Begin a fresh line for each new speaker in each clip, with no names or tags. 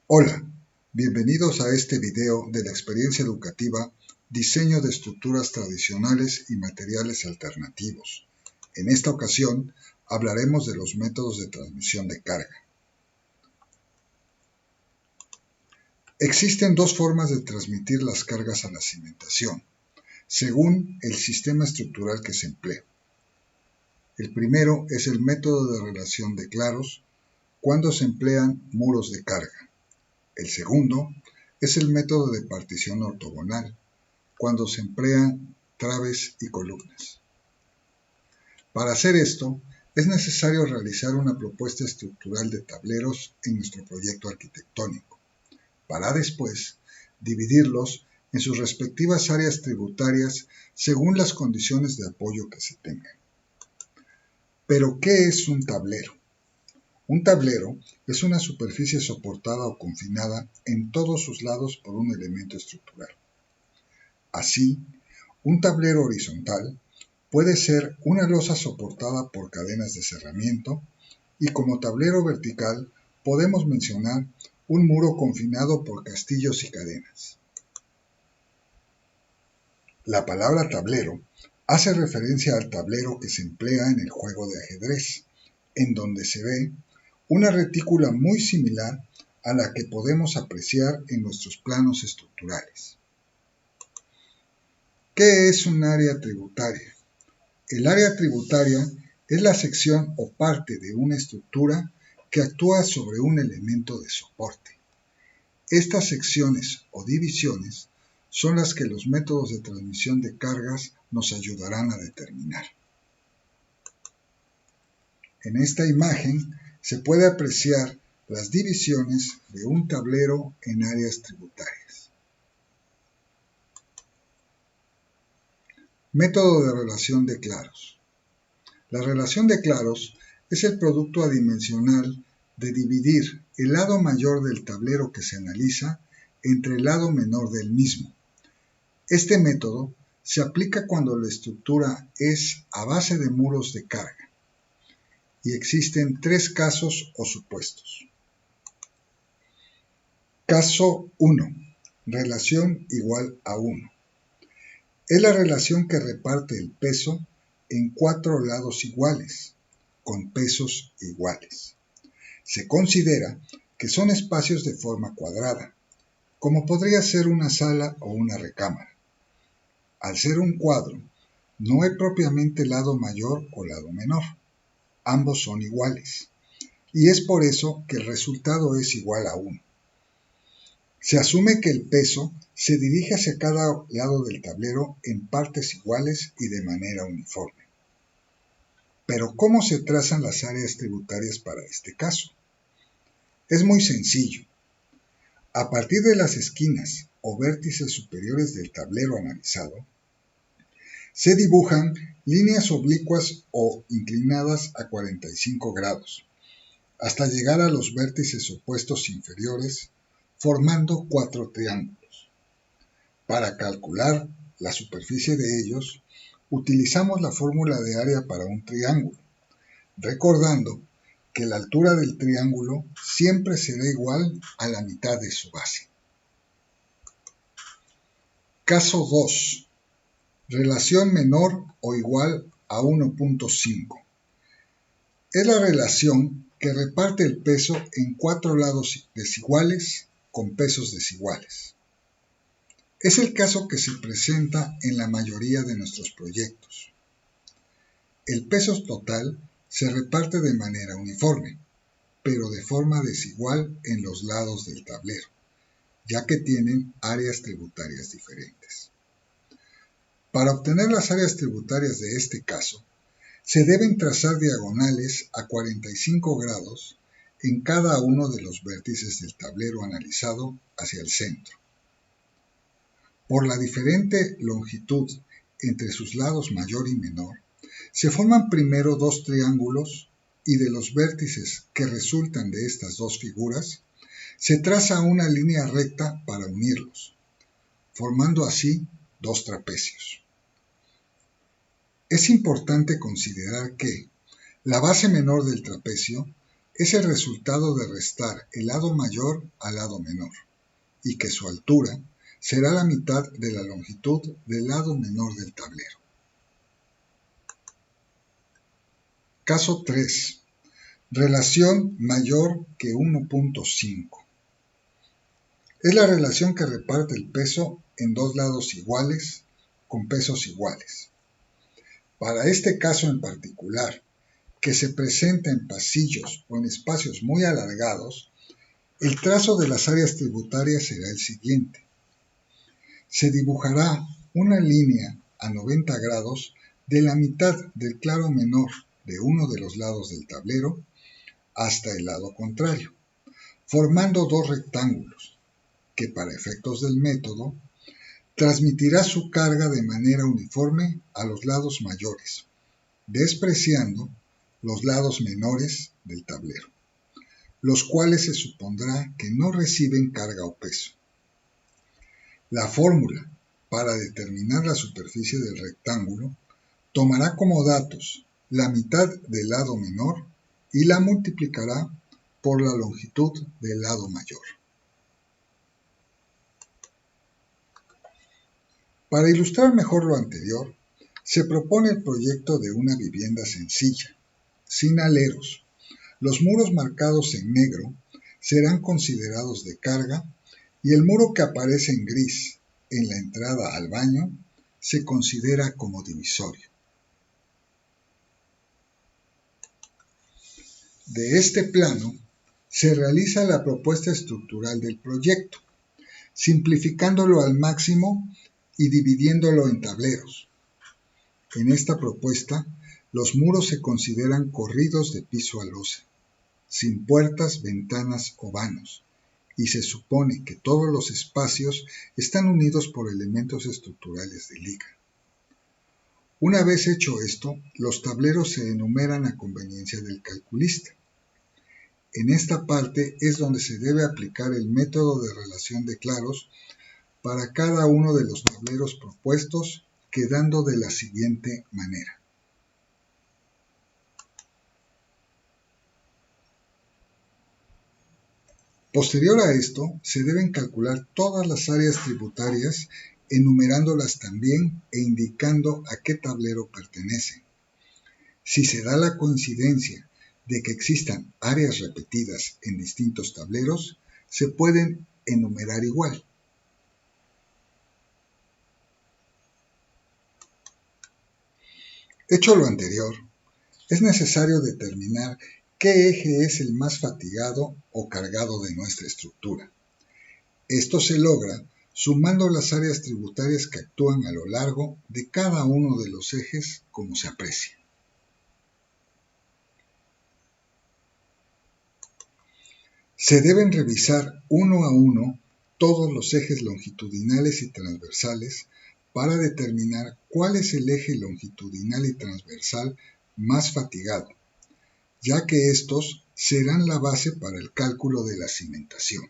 Hola, bienvenidos a este video de la experiencia educativa Diseño de estructuras tradicionales y materiales alternativos. En esta ocasión hablaremos de los métodos de transmisión de carga. Existen dos formas de transmitir las cargas a la cimentación, según el sistema estructural que se emplee. El primero es el método de relación de claros, cuando se emplean muros de carga. El segundo es el método de partición ortogonal, cuando se emplean traves y columnas. Para hacer esto, es necesario realizar una propuesta estructural de tableros en nuestro proyecto arquitectónico, para después dividirlos en sus respectivas áreas tributarias según las condiciones de apoyo que se tengan. Pero, ¿qué es un tablero? Un tablero es una superficie soportada o confinada en todos sus lados por un elemento estructural. Así, un tablero horizontal puede ser una losa soportada por cadenas de cerramiento y como tablero vertical podemos mencionar un muro confinado por castillos y cadenas. La palabra tablero hace referencia al tablero que se emplea en el juego de ajedrez, en donde se ve una retícula muy similar a la que podemos apreciar en nuestros planos estructurales. ¿Qué es un área tributaria? El área tributaria es la sección o parte de una estructura que actúa sobre un elemento de soporte. Estas secciones o divisiones son las que los métodos de transmisión de cargas nos ayudarán a determinar. En esta imagen se puede apreciar las divisiones de un tablero en áreas tributarias. Método de relación de claros. La relación de claros es el producto adimensional de dividir el lado mayor del tablero que se analiza entre el lado menor del mismo. Este método se aplica cuando la estructura es a base de muros de carga y existen tres casos o supuestos. Caso 1. Relación igual a 1. Es la relación que reparte el peso en 4 lados iguales, con pesos iguales. Se considera que son espacios de forma cuadrada, como podría ser una sala o una recámara. Al ser un cuadro, no hay propiamente lado mayor o lado menor. Ambos son iguales, y es por eso que el resultado es igual a 1. Se asume que el peso se dirige hacia cada lado del tablero en partes iguales y de manera uniforme. Pero, ¿cómo se trazan las áreas tributarias para este caso? Es muy sencillo. A partir de las esquinas o vértices superiores del tablero analizado, se dibujan líneas oblicuas o inclinadas a 45 grados, hasta llegar a los vértices opuestos inferiores, formando 4 triángulos. Para calcular la superficie de ellos, utilizamos la fórmula de área para un triángulo, recordando que la altura del triángulo siempre será igual a la mitad de su base. Caso 2. Relación menor o igual a 1.5. Es la relación que reparte el peso en 4 lados desiguales con pesos desiguales. Es el caso que se presenta en la mayoría de nuestros proyectos. El peso total se reparte de manera uniforme, pero de forma desigual en los lados del tablero, ya que tienen áreas tributarias diferentes. Para obtener las áreas tributarias de este caso, se deben trazar diagonales a 45 grados en cada uno de los vértices del tablero analizado hacia el centro. Por la diferente longitud entre sus lados mayor y menor, se forman primero dos triángulos y de los vértices que resultan de estas dos figuras, se traza una línea recta para unirlos, formando así dos trapecios. Es importante considerar que la base menor del trapecio es el resultado de restar el lado mayor al lado menor, y que su altura será la mitad de la longitud del lado menor del tablero. Caso 3. Relación mayor que 1.5. Es la relación que reparte el peso en dos lados iguales con pesos iguales. Para este caso en particular, que se presenta en pasillos o en espacios muy alargados, el trazo de las áreas tributarias será el siguiente. Se dibujará una línea a 90 grados de la mitad del claro menor de uno de los lados del tablero hasta el lado contrario, formando dos rectángulos, que para efectos del método, transmitirá su carga de manera uniforme a los lados mayores, despreciando los lados menores del tablero, los cuales se supondrá que no reciben carga o peso. La fórmula para determinar la superficie del rectángulo tomará como datos la mitad del lado menor y la multiplicará por la longitud del lado mayor. Para ilustrar mejor lo anterior, se propone el proyecto de una vivienda sencilla, sin aleros. Los muros marcados en negro serán considerados de carga y el muro que aparece en gris en la entrada al baño se considera como divisorio. De este plano se realiza la propuesta estructural del proyecto, simplificándolo al máximo y dividiéndolo en tableros. En esta propuesta, los muros se consideran corridos de piso a losa, sin puertas, ventanas o vanos, y se supone que todos los espacios están unidos por elementos estructurales de liga. Una vez hecho esto, los tableros se enumeran a conveniencia del calculista. En esta parte es donde se debe aplicar el método de relación de claros para cada uno de los tableros propuestos, quedando de la siguiente manera. Posterior a esto, se deben calcular todas las áreas tributarias, enumerándolas también e indicando a qué tablero pertenecen. Si se da la coincidencia de que existan áreas repetidas en distintos tableros, se pueden enumerar igual. Hecho lo anterior, es necesario determinar qué eje es el más fatigado o cargado de nuestra estructura. Esto se logra sumando las áreas tributarias que actúan a lo largo de cada uno de los ejes como se aprecia. Se deben revisar uno a uno todos los ejes longitudinales y transversales para determinar cuál es el eje longitudinal y transversal más fatigado, ya que estos serán la base para el cálculo de la cimentación.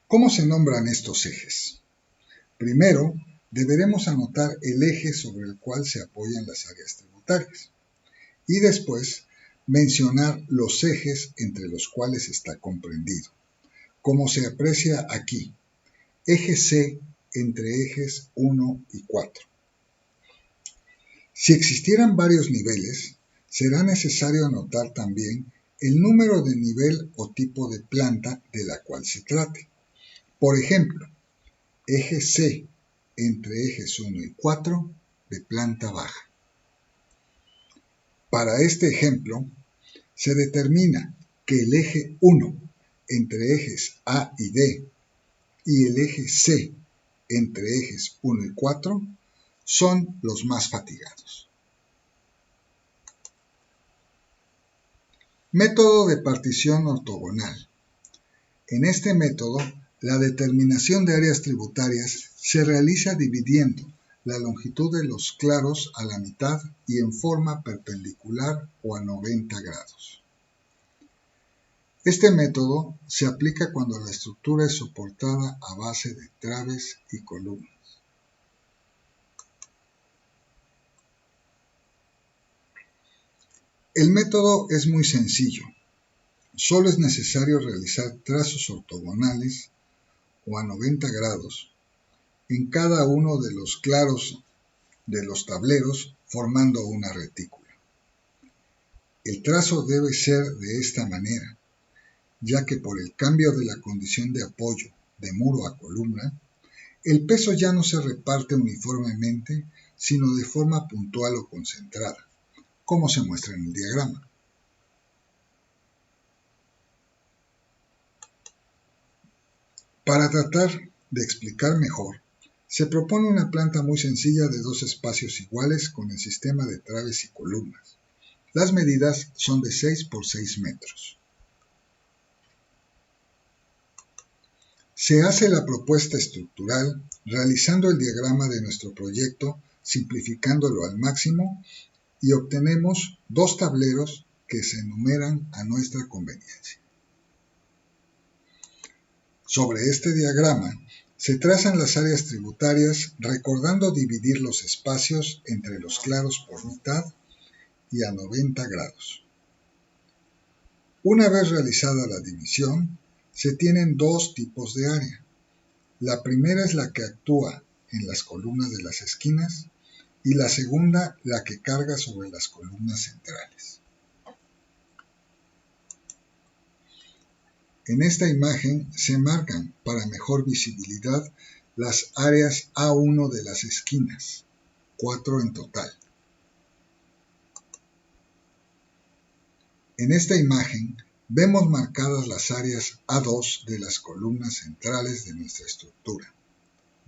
¿Cómo se nombran estos ejes? Primero, deberemos anotar el eje sobre el cual se apoyan las áreas tributarias y después mencionar los ejes entre los cuales está comprendido, como se aprecia aquí, eje C entre ejes 1 y 4. Si existieran varios niveles, será necesario anotar también el número de nivel o tipo de planta de la cual se trate. Por ejemplo, eje C entre ejes 1 y 4 de planta baja. Para este ejemplo, se determina que el eje 1 entre ejes A y D y el eje C entre ejes 1 y 4 son los más fatigados. Método de partición ortogonal. En este método, la determinación de áreas tributarias se realiza dividiendo la longitud de los claros a la mitad y en forma perpendicular o a 90 grados. Este método se aplica cuando la estructura es soportada a base de traves y columnas. El método es muy sencillo. Solo es necesario realizar trazos ortogonales o a 90 grados en cada uno de los claros de los tableros formando una retícula. El trazo debe ser de esta manera, ya que por el cambio de la condición de apoyo de muro a columna, el peso ya no se reparte uniformemente, sino de forma puntual o concentrada, como se muestra en el diagrama. Para tratar de explicar mejor, se propone una planta muy sencilla de dos espacios iguales con el sistema de traves y columnas. Las medidas son de 6 por 6 metros. Se hace la propuesta estructural realizando el diagrama de nuestro proyecto, simplificándolo al máximo y obtenemos dos tableros que se enumeran a nuestra conveniencia. Sobre este diagrama se trazan las áreas tributarias recordando dividir los espacios entre los claros por mitad y a 90 grados. Una vez realizada la división, se tienen dos tipos de área. La primera es la que actúa en las columnas de las esquinas y la segunda la que carga sobre las columnas centrales. En esta imagen se marcan para mejor visibilidad las áreas A1 de las esquinas, 4 en total. En esta imagen vemos marcadas las áreas A2 de las columnas centrales de nuestra estructura,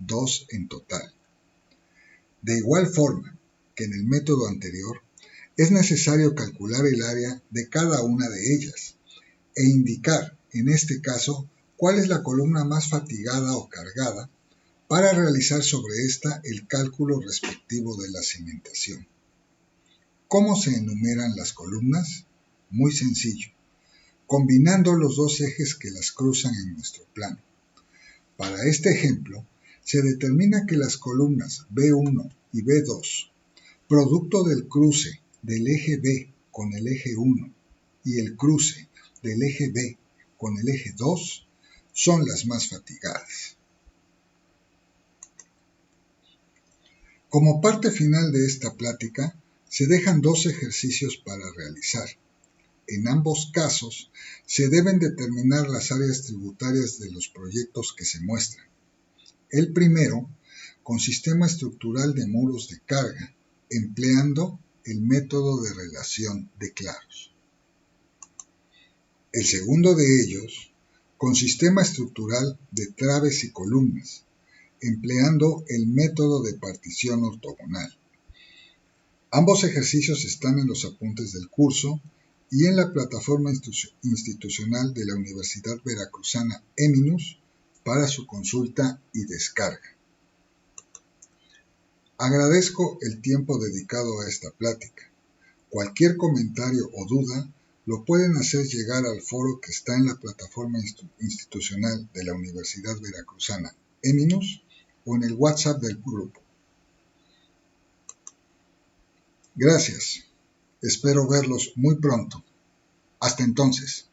2 en total. De igual forma que en el método anterior, es necesario calcular el área de cada una de ellas e indicar, en este caso, cuál es la columna más fatigada o cargada para realizar sobre esta el cálculo respectivo de la cimentación. ¿Cómo se enumeran las columnas? Muy sencillo, combinando los dos ejes que las cruzan en nuestro plano. Para este ejemplo, se determina que las columnas B1 y B2, producto del cruce del eje B con el eje 1 y el cruce del eje B con el eje 2, son las más fatigadas. Como parte final de esta plática, se dejan dos ejercicios para realizar. En ambos casos, se deben determinar las áreas tributarias de los proyectos que se muestran. El primero, con sistema estructural de muros de carga, empleando el método de relación de claros. El segundo de ellos, con sistema estructural de traves y columnas, empleando el método de partición ortogonal. Ambos ejercicios están en los apuntes del curso y en la plataforma institucional de la Universidad Veracruzana Eminus para su consulta y descarga. Agradezco el tiempo dedicado a esta plática. Cualquier comentario o duda lo pueden hacer llegar al foro que está en la plataforma institucional de la Universidad Veracruzana Eminus o en el WhatsApp del grupo. Gracias. Espero verlos muy pronto. Hasta entonces.